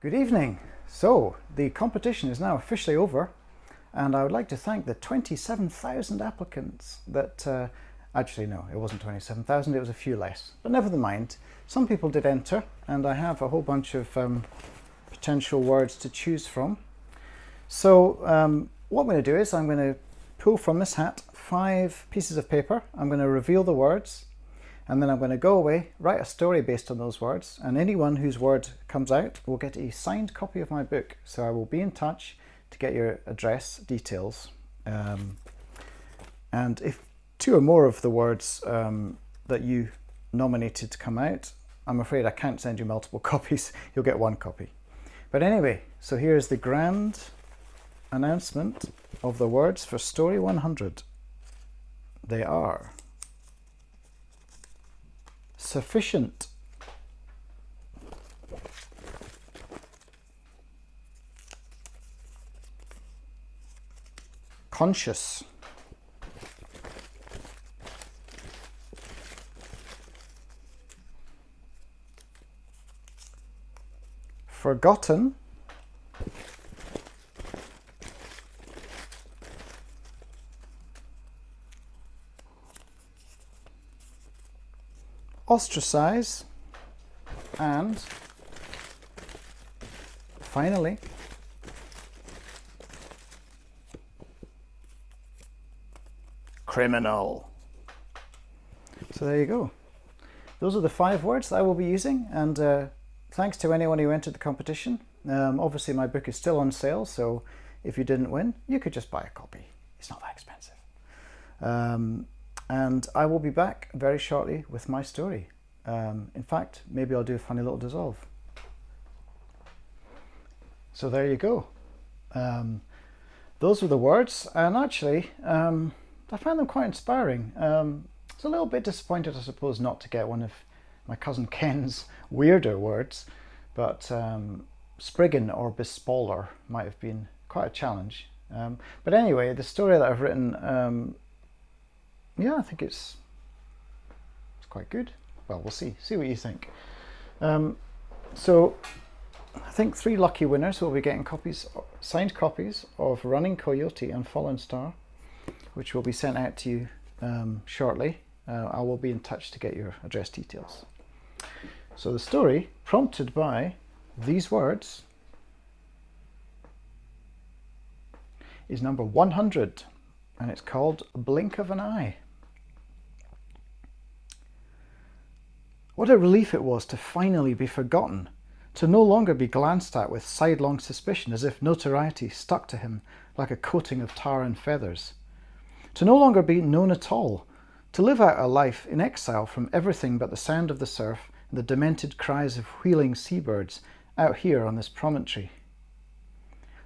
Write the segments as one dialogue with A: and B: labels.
A: Good evening. So the competition is now officially over, and I would like to thank the 27,000 applicants that, actually no, it wasn't 27,000, it was a few less, but never mind. Some people did enter, and I have a whole bunch of potential words to choose from. So what I'm going to do is I'm going to pull from this hat 5 pieces of paper. I'm going to reveal the words, and then I'm going to go away, write a story based on those words, and anyone whose word comes out will get a signed copy of my book. So I will be in touch to get your address details. And if 2 or more of the words that you nominated come out, I'm afraid I can't send you multiple copies. You'll get 1 copy. But anyway, so here's the grand announcement of the words for Story 100. They are: sufficient, conscious, forgotten, ostracise, and finally criminal. So there you go. Those are the 5 words that I will be using, and thanks to anyone who entered the competition. Obviously my book is still on sale, so if you didn't win, you could just buy a copy. It's not that expensive. And I will be back very shortly with my story. In fact, maybe I'll do a funny little dissolve. So there you go. Those were the words, and actually I found them quite inspiring. It's a little bit disappointed, I suppose, not to get one of my cousin Ken's weirder words, but Spriggan or Bespoiler might have been quite a challenge. But anyway, the story that I've written, yeah, I think it's quite good. Well, we'll see what you think. So I think 3 lucky winners will be getting signed copies of Running Coyote and Fallen Star, which will be sent out to you shortly. I will be in touch to get your address details. So the story, prompted by these words, is number 100, and it's called Blink of an Eye. What a relief it was to finally be forgotten, to no longer be glanced at with sidelong suspicion as if notoriety stuck to him like a coating of tar and feathers, to no longer be known at all, to live out a life in exile from everything but the sound of the surf and the demented cries of wheeling seabirds out here on this promontory.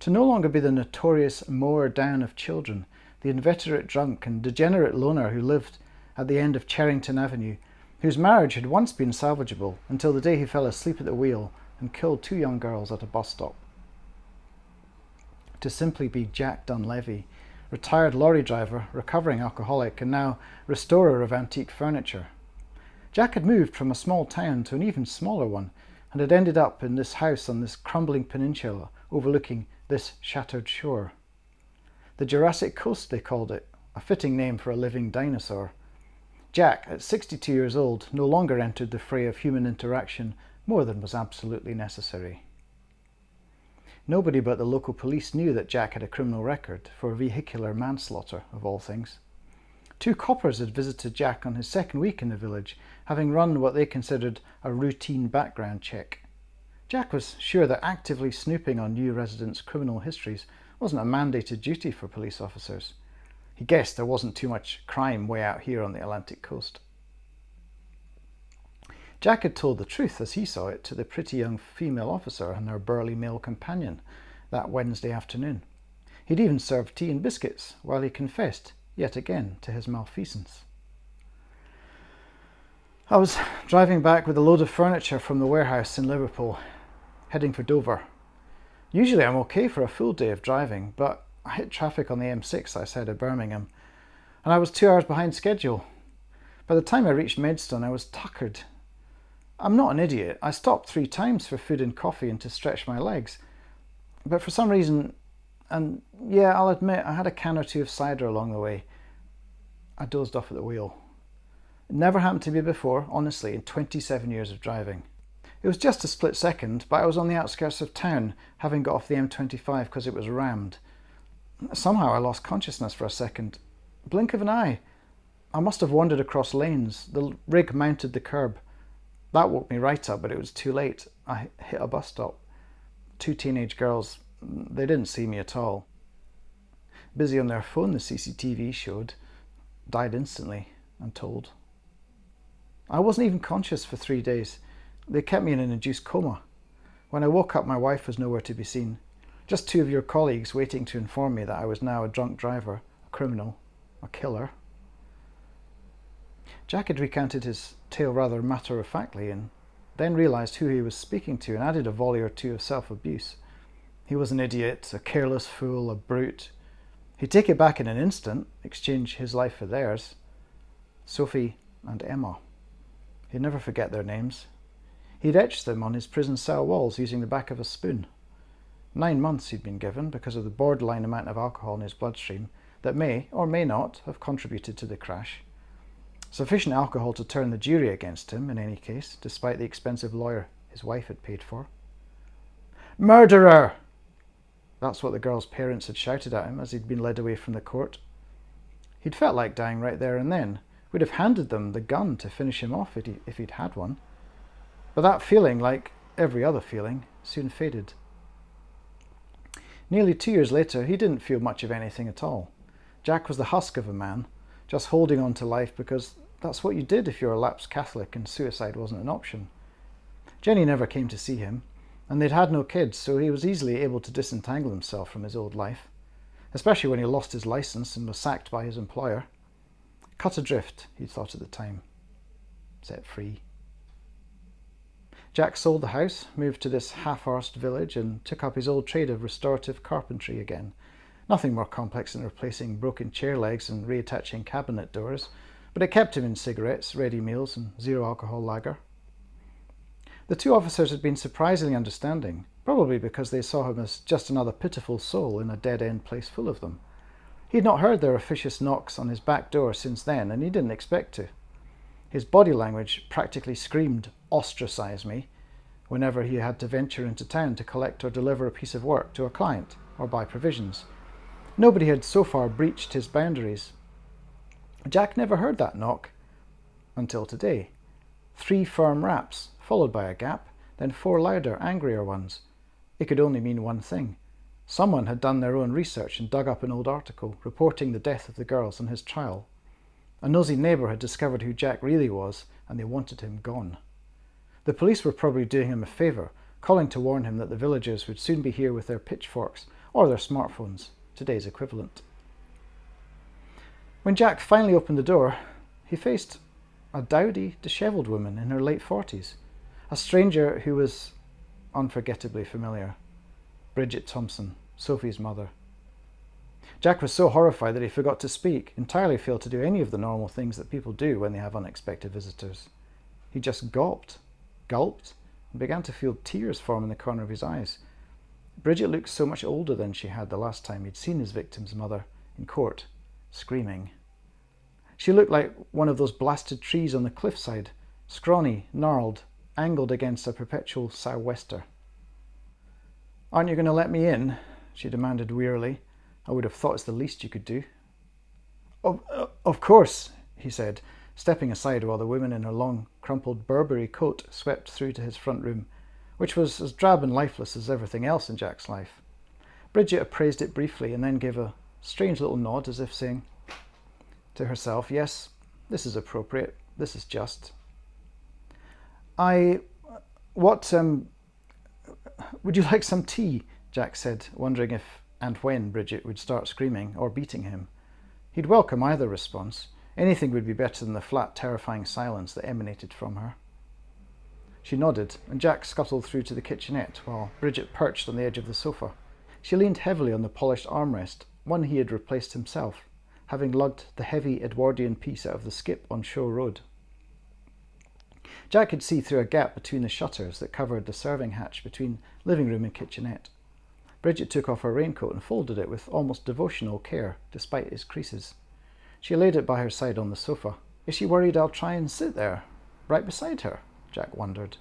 A: To no longer be the notorious mower down of children, the inveterate drunk and degenerate loner who lived at the end of Cherrington Avenue, whose marriage had once been salvageable until the day he fell asleep at the wheel and killed 2 young girls at a bus stop. To simply be Jack Dunlevy, retired lorry driver, recovering alcoholic, and now restorer of antique furniture. Jack had moved from a small town to an even smaller one, and had ended up in this house on this crumbling peninsula overlooking this shattered shore. The Jurassic Coast, they called it, a fitting name for a living dinosaur. Jack, at 62 years old, no longer entered the fray of human interaction more than was absolutely necessary. Nobody but the local police knew that Jack had a criminal record for vehicular manslaughter, of all things. 2 coppers had visited Jack on his 2nd week in the village, having run what they considered a routine background check. Jack was sure that actively snooping on new residents' criminal histories wasn't a mandated duty for police officers. He guessed there wasn't too much crime way out here on the Atlantic coast. Jack had told the truth, as he saw it, to the pretty young female officer and her burly male companion that Wednesday afternoon. He'd even served tea and biscuits while he confessed, yet again, to his malfeasance. I was driving back with a load of furniture from the warehouse in Liverpool, heading for Dover. Usually I'm okay for a full day of driving, but I hit traffic on the M6 outside of Birmingham, and I was 2 hours behind schedule. By the time I reached Maidstone, I was tuckered. I'm not an idiot. I stopped 3 times for food and coffee and to stretch my legs. But for some reason, and yeah, I'll admit, I had a can or two of cider along the way, I dozed off at the wheel. It never happened to me before, honestly, in 27 years of driving. It was just a split second, but I was on the outskirts of town, having got off the M25 because it was rammed. Somehow I lost consciousness for a second. Blink of an eye. I must have wandered across lanes. The rig mounted the curb. That woke me right up, but it was too late. I hit a bus stop. 2 teenage girls, they didn't see me at all. Busy on their phone, the CCTV showed. Died instantly, I'm told. I wasn't even conscious for 3 days. They kept me in an induced coma. When I woke up, my wife was nowhere to be seen. Just 2 of your colleagues waiting to inform me that I was now a drunk driver, a criminal, a killer. Jack had recounted his tale rather matter-of-factly and then realised who he was speaking to and added a volley or 2 of self-abuse. He was an idiot, a careless fool, a brute. He'd take it back in an instant, exchange his life for theirs. Sophie and Emma. He'd never forget their names. He'd etched them on his prison cell walls using the back of a spoon. 9 months he'd been given because of the borderline amount of alcohol in his bloodstream that may or may not have contributed to the crash. Sufficient alcohol to turn the jury against him in any case, despite the expensive lawyer his wife had paid for. Murderer! That's what the girl's parents had shouted at him as he'd been led away from the court. He'd felt like dying right there and then. We'd have handed them the gun to finish him off if he'd had one. But that feeling, like every other feeling, soon faded. Nearly 2 years later, he didn't feel much of anything at all. Jack was the husk of a man, just holding on to life because that's what you did if you're a lapsed Catholic and suicide wasn't an option. Jenny never came to see him, and they'd had no kids, so he was easily able to disentangle himself from his old life, especially when he lost his license and was sacked by his employer. Cut adrift, he thought at the time. Set free. Jack sold the house, moved to this half-arsed village and took up his old trade of restorative carpentry again. Nothing more complex than replacing broken chair legs and reattaching cabinet doors, but it kept him in cigarettes, ready meals and zero-alcohol lager. The 2 officers had been surprisingly understanding, probably because they saw him as just another pitiful soul in a dead-end place full of them. He had not heard their officious knocks on his back door since then, and he didn't expect to. His body language practically screamed, "Ostracise me," whenever he had to venture into town to collect or deliver a piece of work to a client or buy provisions. Nobody had so far breached his boundaries. Jack never heard that knock until today. 3 firm raps, followed by a gap, then 4 louder, angrier ones. It could only mean one thing. Someone had done their own research and dug up an old article reporting the death of the girls and his trial. A nosy neighbour had discovered who Jack really was, and they wanted him gone. The police were probably doing him a favour, calling to warn him that the villagers would soon be here with their pitchforks or their smartphones, today's equivalent. When Jack finally opened the door, he faced a dowdy, dishevelled woman in her late 40s, a stranger who was unforgettably familiar. Bridget Thompson, Sophie's mother. Jack was so horrified that he forgot to speak, entirely failed to do any of the normal things that people do when they have unexpected visitors. He just gulped, and began to feel tears form in the corner of his eyes. Bridget looked so much older than she had the last time he'd seen his victim's mother in court, screaming. She looked like one of those blasted trees on the cliffside, scrawny, gnarled, angled against a perpetual sou'wester. "Aren't you going to let me in?" she demanded wearily. "I would have thought it's the least you could do." Of course," he said, stepping aside while the woman in her long, crumpled Burberry coat swept through to his front room, which was as drab and lifeless as everything else in Jack's life. Bridget appraised it briefly and then gave a strange little nod as if saying to herself, "Yes, this is appropriate, this is just." Would you like some tea?" Jack said, wondering if and when Bridget would start screaming or beating him. He'd welcome either response. Anything would be better than the flat, terrifying silence that emanated from her. She nodded, and Jack scuttled through to the kitchenette while Bridget perched on the edge of the sofa. She leaned heavily on the polished armrest, one he had replaced himself, having lugged the heavy Edwardian piece out of the skip on Show Road. Jack could see through a gap between the shutters that covered the serving hatch between living room and kitchenette. Bridget took off her raincoat and folded it with almost devotional care, despite its creases. She laid it by her side on the sofa. Is she worried I'll try and sit there, right beside her? Jack wondered.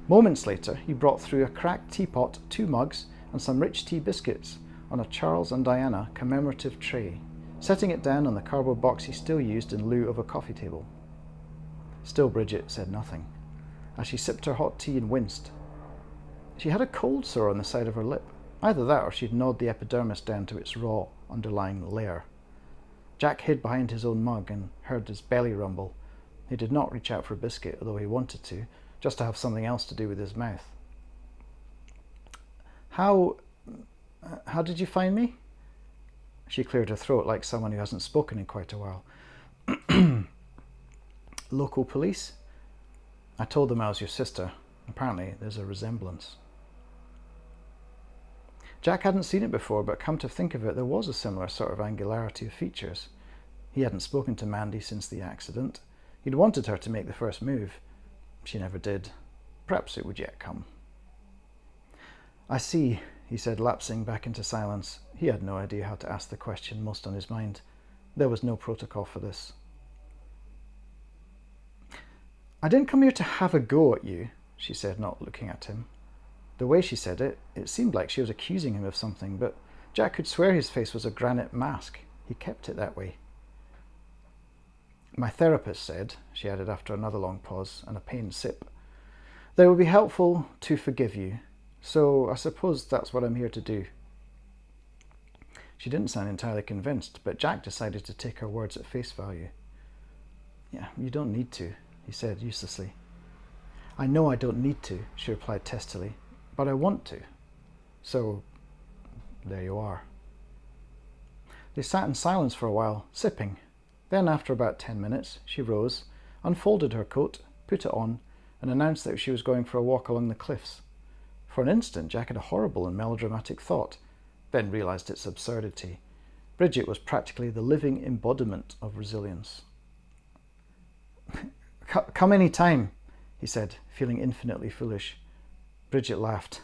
A: Moments later, he brought through a cracked teapot, 2 mugs, and some rich tea biscuits on a Charles and Diana commemorative tray, setting it down on the cardboard box he still used in lieu of a coffee table. Still Bridget said nothing, as she sipped her hot tea and winced. She had a cold sore on the side of her lip. Either that or she'd gnawed the epidermis down to its raw, underlying layer. Jack hid behind his own mug and heard his belly rumble. He did not reach out for a biscuit, although he wanted to, just to have something else to do with his mouth. How did you find me? She cleared her throat like someone who hasn't spoken in quite a while. Local police? I told them I was your sister. Apparently there's a resemblance. Jack hadn't seen it before, but come to think of it, there was a similar sort of angularity of features. He hadn't spoken to Mandy since the accident. He'd wanted her to make the first move. She never did. Perhaps it would yet come. I see, he said, lapsing back into silence. He had no idea how to ask the question most on his mind. There was no protocol for this. I didn't come here to have a go at you, she said, not looking at him. The way she said it, it seemed like she was accusing him of something, but Jack could swear his face was a granite mask. He kept it that way. My therapist said, she added after another long pause and a pained sip, that it would be helpful to forgive you, so I suppose that's what I'm here to do. She didn't sound entirely convinced, but Jack decided to take her words at face value. Yeah, you don't need to, he said uselessly. I know I don't need to, she replied testily, but I want to. So, there you are. They sat in silence for a while, sipping. Then, after about 10 minutes, she rose, unfolded her coat, put it on, and announced that she was going for a walk along the cliffs. For an instant, Jack had a horrible and melodramatic thought, then realised its absurdity. Bridget was practically the living embodiment of resilience. Come any time, he said, feeling infinitely foolish. Bridget laughed.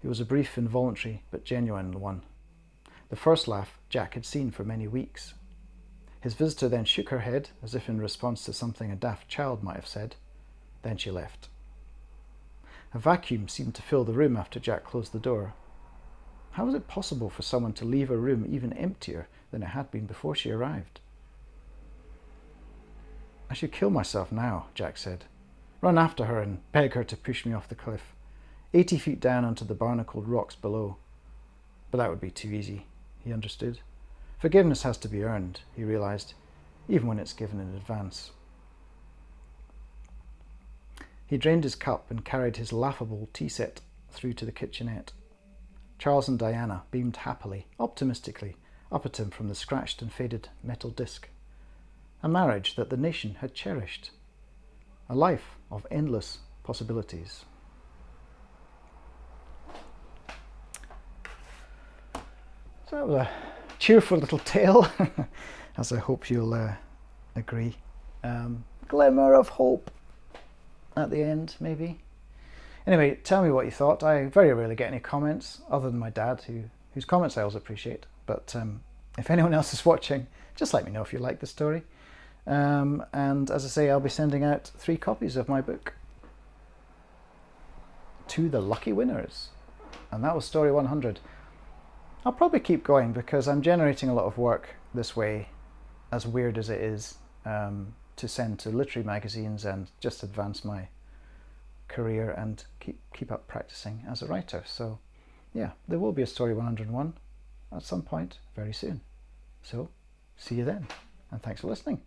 A: It was a brief, involuntary, but genuine one. The first laugh Jack had seen for many weeks. His visitor then shook her head, as if in response to something a daft child might have said. Then she left. A vacuum seemed to fill the room after Jack closed the door. How was it possible for someone to leave a room even emptier than it had been before she arrived? I should kill myself now, Jack said. Run after her and beg her to push me off the cliff, 80 feet down onto the barnacled rocks below. But that would be too easy, he understood. Forgiveness has to be earned, he realised, even when it's given in advance. He drained his cup and carried his laughable tea set through to the kitchenette. Charles and Diana beamed happily, optimistically, up at him from the scratched and faded metal disc. A marriage that the nation had cherished. A life of endless possibilities. So that was a cheerful little tale, as I hope you'll agree. Glimmer of hope at the end, maybe. Anyway, tell me what you thought. I very rarely get any comments, other than my dad, whose comments I always appreciate. But if anyone else is watching, just let me know if you like the story. And as I say, I'll be sending out 3 copies of my book to the lucky winners. And that was story 100. I'll probably keep going because I'm generating a lot of work this way, as weird as it is, to send to literary magazines and just advance my career and keep up practicing as a writer. So yeah, there will be a story 101 at some point very soon. So see you then, and thanks for listening.